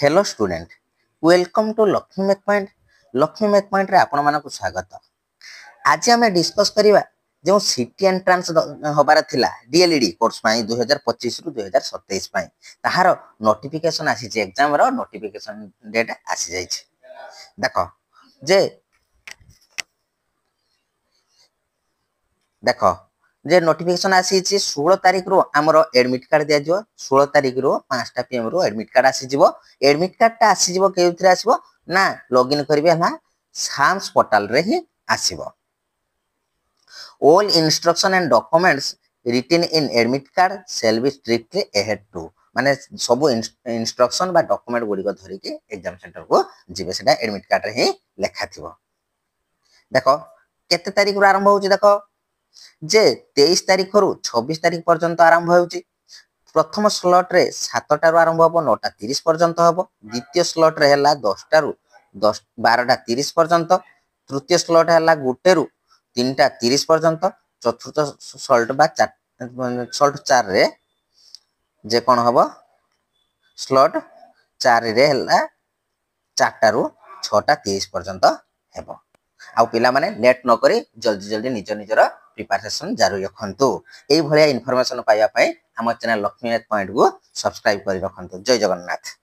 Hello student welcome to Lakshmi math point. Lakshmi math point रे आपण मानक स्वागत। आज आम डिस्कस करवा जो सिटी एंट्रांस हबार थिला डीएलईडी कोर्स पाई 2025 रु 2027 पाई ताहार नोटिफिकेशन आसी छि। एग्जाम रो नोटिफिकेशन डेट आसी जाई छि। देखो जे देखो जे नोटिफिकेशन आसी छि 16 तारिख रो हमर एडमिट कार्ड दिया जो 16 तारिख रो 5टा पीएम रो एडमिट कार्ड आसी जिवो। एडमिट कार्ड टा आसी जिवो केउथरे आसीबो ना लॉगिन करबे ना साम्स पोर्टल रे ही आसीबो। All instruction and documents written in admit card shall be strictly adhered to। माने सब इंस्ट्रक्शन बा डॉक्यूमेंट गुडी को धरि के एग्जाम सेंटर को जिबे सेटा एडमिट कार्ड रे ही लेखा थिबो। देखो केते तारिख रो आरंभ होउची देखो जे 23 तारिख रु 26 तारिख पर्यंत आरंभ होउची। प्रथम स्लॉट रे 7 टा रु आरंभ होबो 9 टा 30 पर्यंत होबो। द्वितीय स्लॉट रे हला 10 टा रु 12 टा 30 पर्यंत। तृतीय स्लॉट हला 1 रु 3 टा 30 पर्यंत। चतुर्थ स्लॉट बा स्लॉट 4 रे जे कोन होबो स्लॉट 4 रे हला 4 टा रु 6 टा 30 पर्यंत हेबो। आ पिला माने लेट न करी जल्दी जल्दी निज निजर प्रिपरेशन जारी रखंतु। एई भलिया इन्फॉर्मेशन पाइबा पई हमर चैनल लक्ष्मी मैथ पॉइंट को सब्सक्राइब करी रखंतु। जय जगन्नाथ।